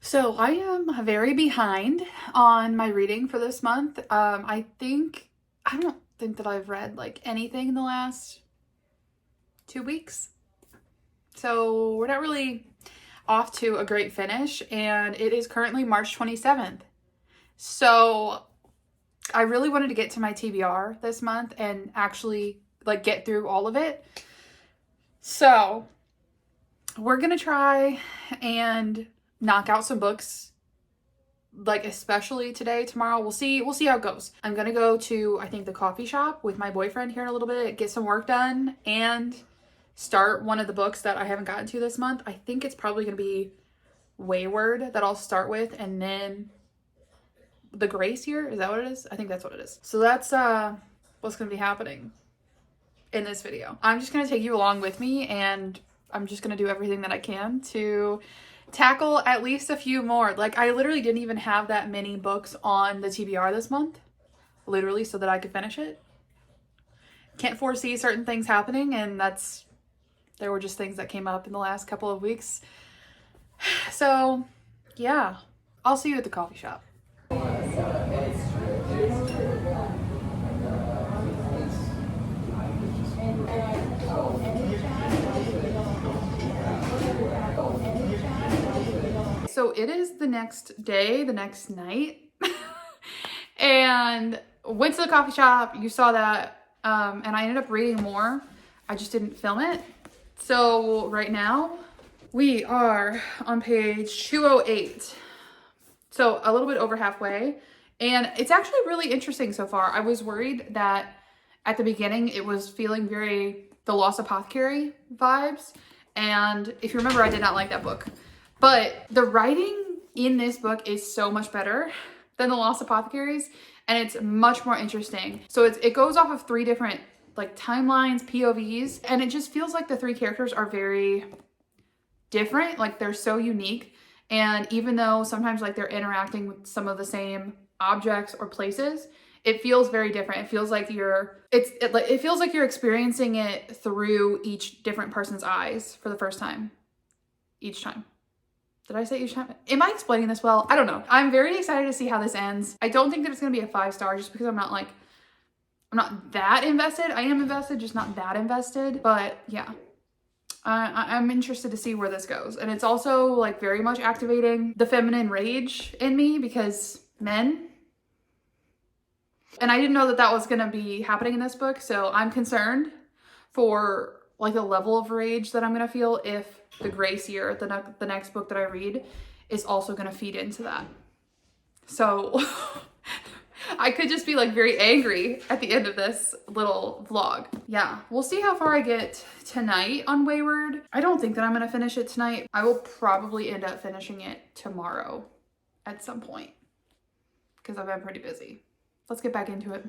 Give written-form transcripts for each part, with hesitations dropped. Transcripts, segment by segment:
So I am very behind on my reading for this month. I don't think that I've read like anything in the last 2 weeks. So we're not really off to a great finish, and it is currently March 27th. So I really wanted to get to my TBR this month and actually like get through all of it. So we're gonna try and knock out some books, like especially today, tomorrow. We'll see how it goes. I'm gonna go to, I think, the coffee shop with my boyfriend here in a little bit, get some work done, and start one of the books that I haven't gotten to this month. I think it's probably gonna be Wayward that I'll start with, and then The Grace Year. Is that what it is? I think that's what it is. So that's what's gonna be happening in this video. I'm just gonna take you along with me, and I'm just gonna do everything that I can to tackle at least a few more. Like, I literally didn't even have that many books on the TBR this month, literally, so that I could finish it. Can't foresee certain things happening, and there were just things that came up in the last couple of weeks. So yeah, I'll see you at the coffee shop. So it is the next day, the next night, and went to the coffee shop. You saw that, and I ended up reading more. I just didn't film it. So right now we are on page 208. So a little bit over halfway, and it's actually really interesting so far. I was worried that at the beginning it was feeling very The Lost Apothecary vibes, and if you remember, I did not like that book. But the writing in this book is so much better than The Lost Apothecaries, and it's much more interesting. So it goes off of 3 different like timelines, POVs, and it just feels like the 3 characters are very different. Like, they're so unique. And even though sometimes like they're interacting with some of the same objects or places, it feels very different. It feels like it feels like you're experiencing it through each different person's eyes for the first time. Each time. Did I say each time? Am I explaining this well? I don't know. I'm very excited to see how this ends. I don't think that it's gonna be a 5-star just because I'm not that invested. I am invested, just not that invested. But yeah, I'm interested to see where this goes. And it's also like very much activating the feminine rage in me, because men. And I didn't know that that was gonna be happening in this book. So I'm concerned for like the level of rage that I'm gonna feel if The Grace Year, the next book that I read, is also gonna feed into that. So I could just be like very angry at the end of this little vlog. Yeah, we'll see how far I get tonight on Wayward. I don't think that I'm gonna finish it tonight. I will probably end up finishing it tomorrow at some point, because I've been pretty busy. Let's get back into it.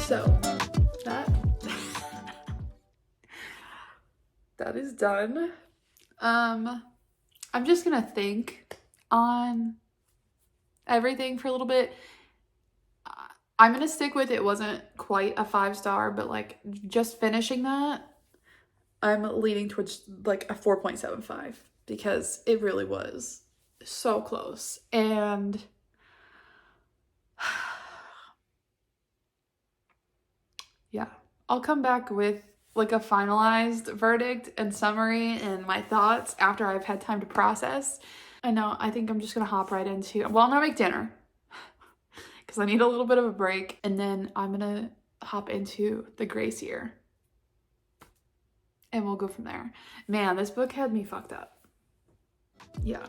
So that is done. I'm just gonna think on everything for a little bit. I'm gonna stick with it wasn't quite a 5-star, but like just finishing that, I'm leaning towards like a 4.75, because it really was so close. And yeah, I'll come back with like a finalized verdict and summary and my thoughts after I've had time to process. I think I'm just gonna hop right into, well, I'm gonna make dinner. because I need a little bit of a break. And then I'm gonna hop into The Gray Seer. And we'll go from there. Man, this book had me fucked up. Yeah.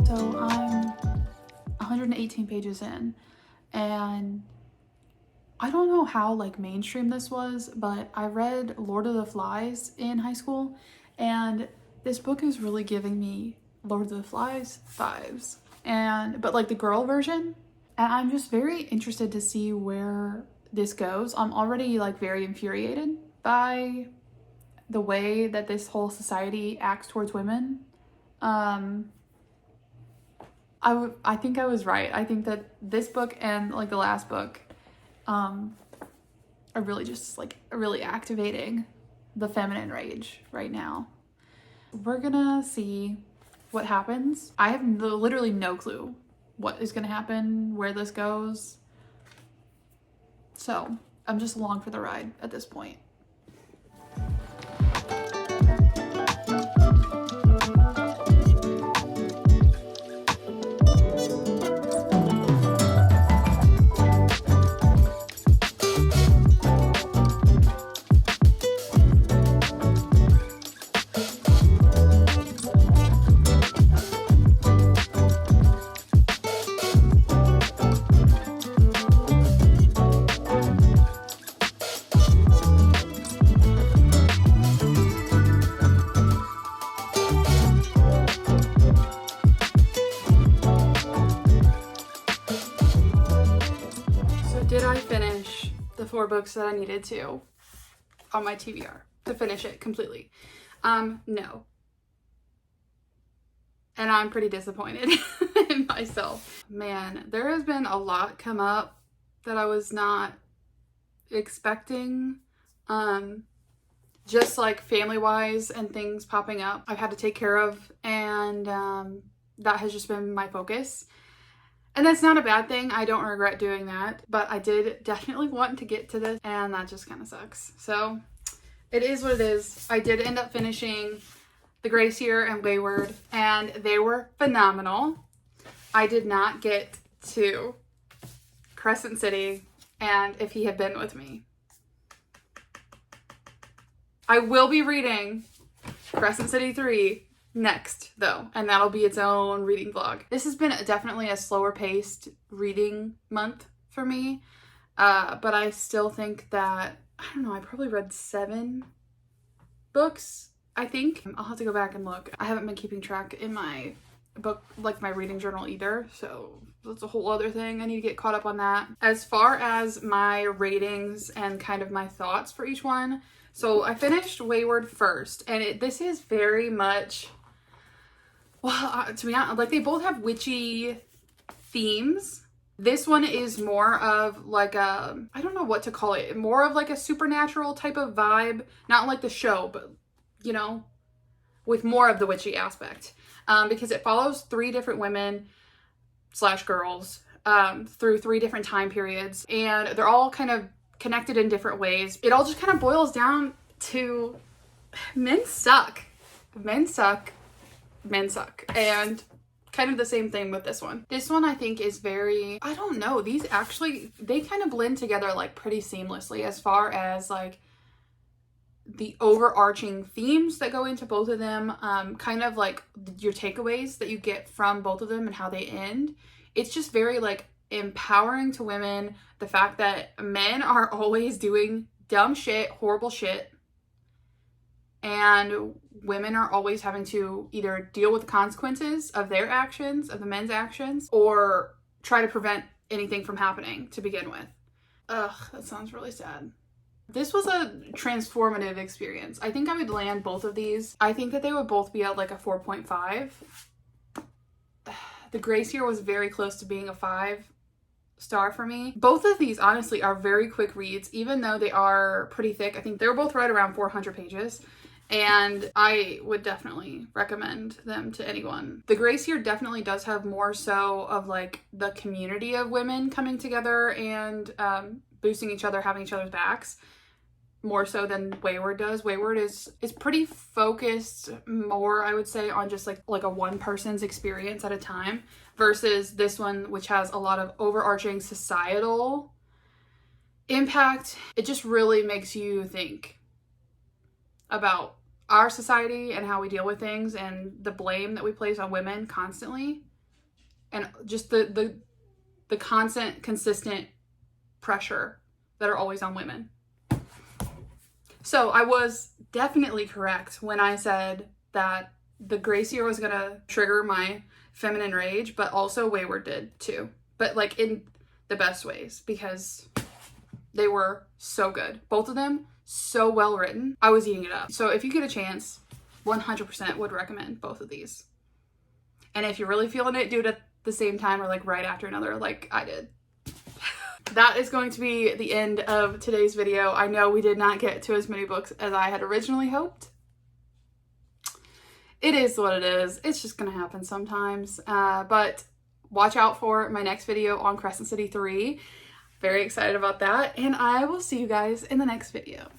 So I'm 118 pages in, and I don't know how like mainstream this was, but I read Lord of the Flies in high school, and this book is really giving me Lord of the Flies vibes, but like the girl version. And I'm just very interested to see where this goes. I'm already like very infuriated by the way that this whole society acts towards women. I think I was right. I think that this book and like the last book are really just like really activating the feminine rage right now. We're gonna see what happens. I have literally no clue what is gonna happen, where this goes. So I'm just along for the ride at this point. Did I finish the 4 books that I needed to on my TBR to finish it completely? No. And I'm pretty disappointed in myself. Man, there has been a lot come up that I was not expecting. Just like family-wise and things popping up I've had to take care of, and that has just been my focus. And that's not a bad thing. I don't regret doing that, but I did definitely want to get to this, and that just kind of sucks. So it is what it is. I did end up finishing The Gray Seer and Wayward, and they were phenomenal. I did not get to Crescent City and If He Had Been With Me. I will be reading Crescent City 3 next though, and that'll be its own reading vlog. This has been definitely a slower paced reading month for me, but I still think that, I don't know, I probably read 7 books, I think. I'll have to go back and look. I haven't been keeping track in my book, like my reading journal either, so that's a whole other thing. I need to get caught up on that. As far as my ratings and kind of my thoughts for each one, so I finished Wayward first, and this is very much, well, to be honest, like they both have witchy themes. This one is more of like a, I don't know what to call it, more of like a supernatural type of vibe. Not like the show, but you know, with more of the witchy aspect. Because it follows 3 different women / girls through 3 different time periods. And they're all kind of connected in different ways. It all just kind of boils down to men suck. Men suck. Men suck. And kind of the same thing with this one. This one I think is very, I don't know, these actually, they kind of blend together like pretty seamlessly as far as like the overarching themes that go into both of them, kind of like your takeaways that you get from both of them and how they end. It's just very like empowering to women. The fact that men are always doing dumb shit, horrible shit, and women are always having to either deal with the consequences of their actions, of the men's actions, or try to prevent anything from happening to begin with. Ugh, that sounds really sad. This was a transformative experience. I think I would land both of these. I think that they would both be at like a 4.5. The Gray Seer was very close to being a 5-star for me. Both of these honestly are very quick reads, even though they are pretty thick. I think they're both right around 400 pages. and I would definitely recommend them to anyone. The Grace here definitely does have more so of like the community of women coming together and boosting each other, having each other's backs, more so than Wayward does. Wayward is pretty focused more, I would say, on just like a one person's experience at a time, versus this one, which has a lot of overarching societal impact. It just really makes you think about our society and how we deal with things and the blame that we place on women constantly, and just the constant, consistent pressure that are always on women. So I was definitely correct when I said that the Grace here was gonna trigger my feminine rage, but also Wayward did too. But like in the best ways, because they were so good. Both of them, so well written. I was eating it up. So if you get a chance, 100% would recommend both of these. And if you're really feeling it, do it at the same time or like right after another, like I did. That is going to be the end of today's video. I know we did not get to as many books as I had originally hoped. It is what it is. It's just gonna happen sometimes. But watch out for my next video on Crescent City 3. Very excited about that. And I will see you guys in the next video.